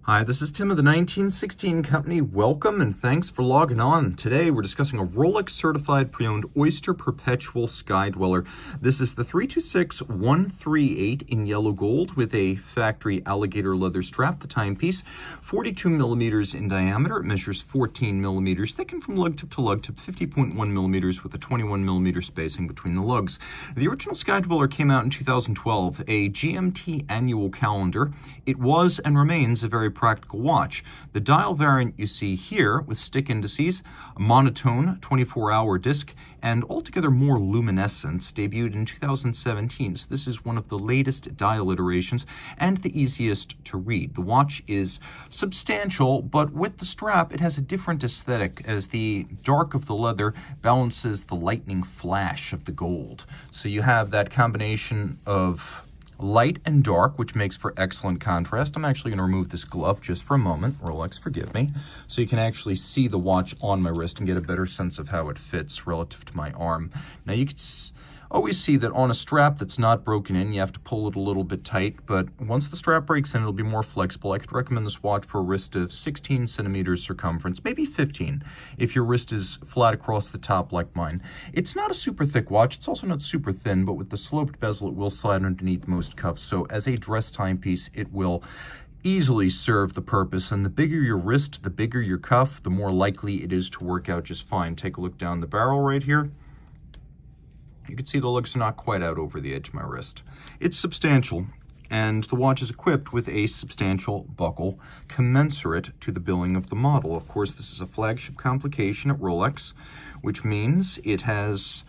Hi, this is Tim of the 1916 Company. Welcome and thanks for logging on. Today we're discussing a Rolex Certified Pre-Owned Oyster Perpetual Sky-Dweller. This is the 326138 in yellow gold with a factory alligator leather strap, the timepiece, 42 millimeters in diameter. It measures 14 millimeters, thickened from lug tip to lug tip, 50.1 millimeters with a 21 millimeter spacing between the lugs. The original Sky-Dweller came out in 2012, a GMT annual calendar. It was and remains a very practical watch. The dial variant you see here with stick indices, a monotone 24-hour disc, and altogether more luminescence, debuted in 2017. So this is one of the latest dial iterations and the easiest to read. The watch is substantial, but with the strap it has a different aesthetic as the dark of the leather balances the lightning flash of the gold. So you have that combination of light and dark, which makes for excellent contrast. I'm actually going to remove this glove just for a moment. Rolex, forgive me. So you can actually see the watch on my wrist and get a better sense of how it fits relative to my arm. Now you can always see that on a strap that's not broken in, you have to pull it a little bit tight, but once the strap breaks in, it'll be more flexible. I could recommend this watch for a wrist of 16 centimeters circumference, maybe 15, if your wrist is flat across the top like mine. It's not a super thick watch. It's also not super thin, but with the sloped bezel, it will slide underneath most cuffs. So as a dress timepiece, it will easily serve the purpose, and the bigger your wrist, the bigger your cuff, the more likely it is to work out just fine. Take a look down the barrel right here. You can see the lugs are not quite out over the edge of my wrist. It's substantial, and the watch is equipped with a substantial buckle commensurate to the billing of the model. Of course, this is a flagship complication at Rolex, which means it has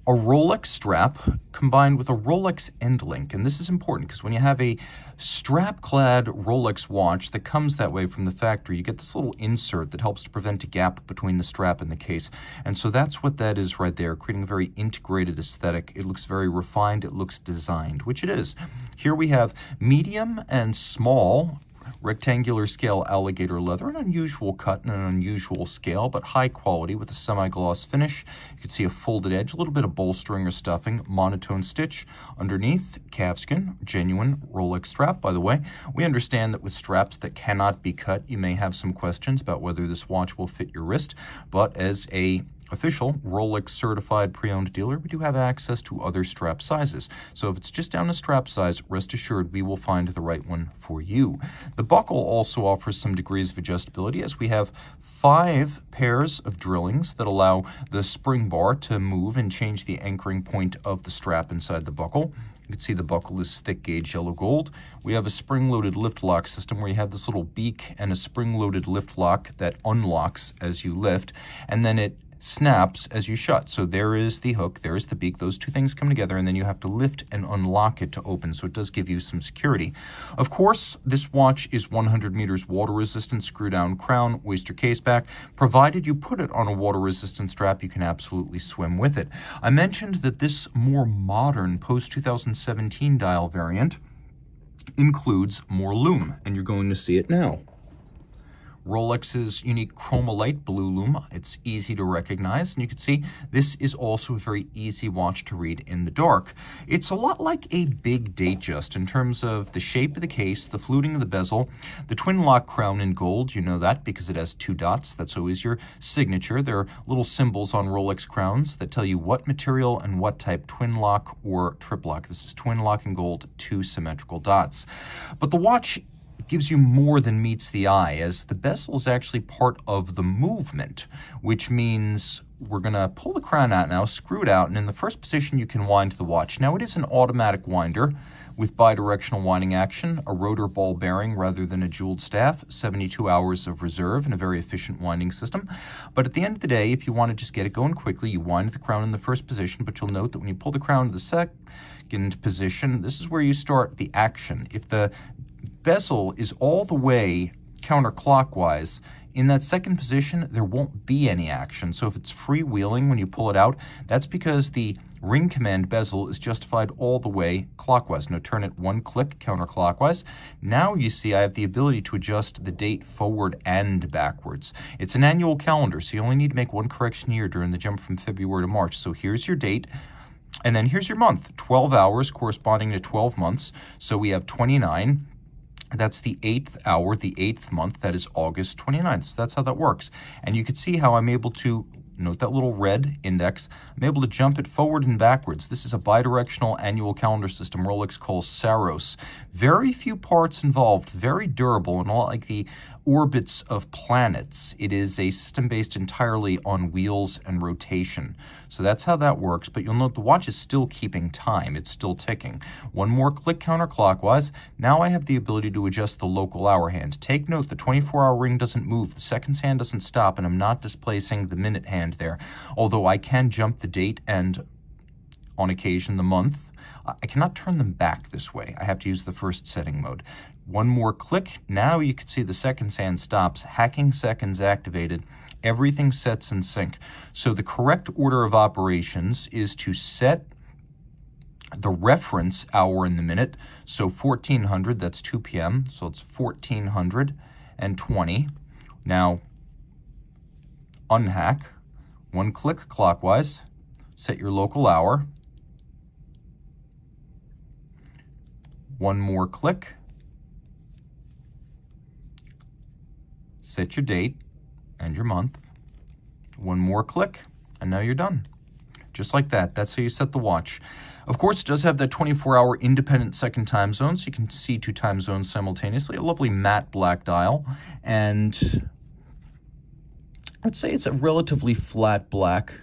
a Rolex strap combined with a Rolex end link. And this is important because when you have a strap-clad Rolex watch that comes that way from the factory, you get this little insert that helps to prevent a gap between the strap and the case. And so that's what that is right there, creating a very integrated aesthetic. It looks very refined, it looks designed, which it is. Here we have medium and small rectangular scale alligator leather, an unusual cut and an unusual scale, but high quality with a semi-gloss finish. You can see a folded edge, a little bit of bolstering or stuffing, monotone stitch underneath, calfskin, genuine Rolex strap. By the way, we understand that with straps that cannot be cut, you may have some questions about whether this watch will fit your wrist, but as a official Rolex Certified Pre-Owned dealer, we do have access to other strap sizes. So if it's just down to strap size, rest assured we will find the right one for you. The buckle also offers some degrees of adjustability, as we have 5 pairs of drillings that allow the spring bar to move and change the anchoring point of the strap inside the buckle. You can see the buckle is thick gauge yellow gold. We have a spring-loaded lift lock system where you have this little beak and a spring-loaded lift lock that unlocks as you lift, and then it snaps as you shut. So there is the hook, there is the beak, those two things come together, and then you have to lift and unlock it to open, so it does give you some security. Of course, this watch is 100 meters water resistant, screw down crown, oyster case back. Provided you put it on a water resistant strap, you can absolutely swim with it. I mentioned that this more modern post-2017 dial variant includes more lume, and you're going to see it now. Rolex's unique chromalite blue lume. It's easy to recognize, and you can see this is also a very easy watch to read in the dark. It's a lot like a big Datejust in terms of the shape of the case, the fluting of the bezel, the twin lock crown in gold. You know that because it has 2 dots. That's always your signature. There are little symbols on Rolex crowns that tell you what material and what type, twin lock or trip lock. This is twin lock in gold, 2 symmetrical dots. But the watch gives you more than meets the eye, as the bezel is actually part of the movement, which means we're going to pull the crown out now, screw it out, and in the first position you can wind the watch. Now it is an automatic winder with bidirectional winding action, a rotor ball bearing rather than a jeweled staff, 72 hours of reserve, and a very efficient winding system. But at the end of the day, if you want to just get it going quickly, you wind the crown in the first position, but you'll note that when you pull the crown to the second position, this is where you start the action. If the bezel is all the way counterclockwise, in that second position, there won't be any action. So if it's freewheeling when you pull it out, that's because the ring command bezel is justified all the way clockwise. Now turn it 1 click counterclockwise. Now you see I have the ability to adjust the date forward and backwards. It's an annual calendar, so you only need to make 1 correction a year during the jump from February to March. So here's your date. And then here's your month, 12 hours corresponding to 12 months. So we have 29. That's the 8th hour, the 8th month. That is August 29th. So that's how that works. And you can see how I'm able to, note that little red index, I'm able to jump it forward and backwards. This is a bidirectional annual calendar system Rolex calls Saros. Very few parts involved, very durable, and a lot like the orbits of planets. It is a system based entirely on wheels and rotation. So that's how that works, but you'll note the watch is still keeping time. It's still ticking. One more click counterclockwise. Now I have the ability to adjust the local hour hand. Take note, the 24-hour ring doesn't move, the seconds hand doesn't stop, and I'm not displacing the minute hand there. Although I can jump the date and, on occasion, the month. I cannot turn them back this way. I have to use the first setting mode. One more click. Now you can see the seconds hand stops. Hacking seconds activated. Everything sets in sync. So the correct order of operations is to set the reference hour in the minute. So 1400, that's 2 p.m. So it's 1420. Now unhack. One click clockwise. Set your local hour. One more click. Set your date and your month. One more click, and now you're done. Just like that. That's how you set the watch. Of course, it does have that 24-hour independent second time zone, so you can see 2 time zones simultaneously. A lovely matte black dial, and I'd say it's a relatively flat black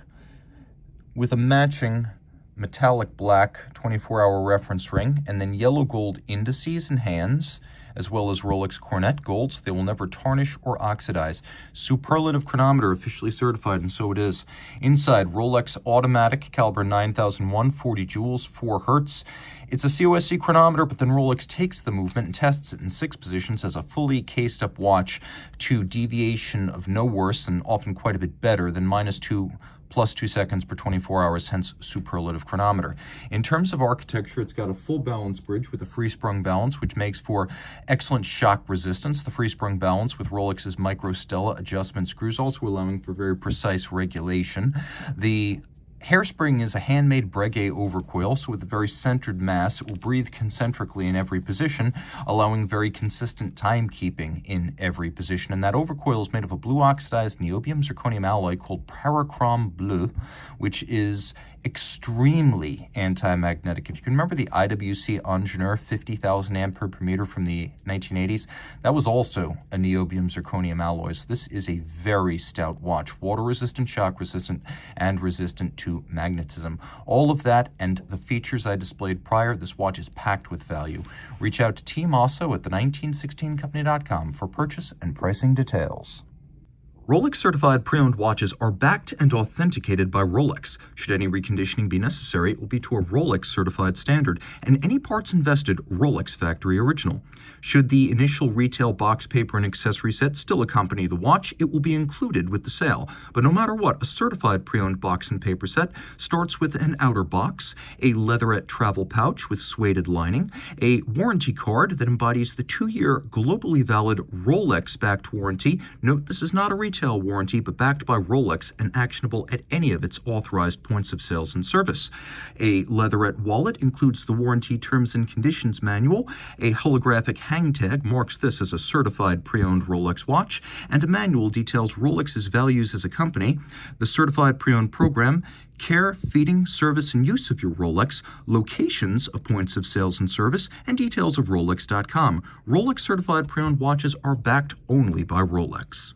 with a matching metallic black 24-hour reference ring, and then yellow gold indices and hands, as well as Rolex Cornet golds. They will never tarnish or oxidize. Superlative chronometer, officially certified, and so it is. Inside, Rolex automatic, caliber 9001, 40 joules, 4 hertz. It's a COSC chronometer, but then Rolex takes the movement and tests it in 6 positions as a fully cased-up watch to deviation of no worse and often quite a bit better than -2 plus 2 seconds per 24 hours, hence superlative chronometer. In terms of architecture, it's got a full balance bridge with a free-sprung balance, which makes for excellent shock resistance. The free-sprung balance with Rolex's micro Stella adjustment screws, also allowing for very precise regulation. The hairspring is a handmade Breguet overcoil, so with a very centered mass, it will breathe concentrically in every position, allowing very consistent timekeeping in every position. And that overcoil is made of a blue oxidized niobium zirconium alloy called Parachrom Bleu, which is extremely anti-magnetic. If you can remember the IWC Ingenieur 50,000 ampere per meter from the 1980s, that was also a niobium zirconium alloy. So this is a very stout watch, water resistant, shock resistant, and resistant to magnetism. All of that and the features I displayed prior, this watch is packed with value. Reach out to Team Mosso at the1916company.com for purchase and pricing details. Rolex Certified Pre-Owned watches are backed and authenticated by Rolex. Should any reconditioning be necessary, it will be to a Rolex Certified standard, and any parts invested, Rolex Factory Original. Should the initial retail box, paper, and accessory set still accompany the watch, it will be included with the sale. But no matter what, a Certified Pre-Owned box and paper set starts with an outer box, a leatherette travel pouch with suede lining, a warranty card that embodies the 2-year globally valid Rolex-backed warranty. Note, this is not a retail warranty, but backed by Rolex and actionable at any of its authorized points of sales and service. A leatherette wallet includes the warranty terms and conditions manual. A holographic hang tag marks this as a certified pre-owned Rolex watch, and a manual details Rolex's values as a company, the certified pre-owned program, care, feeding, service, and use of your Rolex, locations of points of sales and service, and details of Rolex.com. Rolex certified pre-owned watches are backed only by Rolex.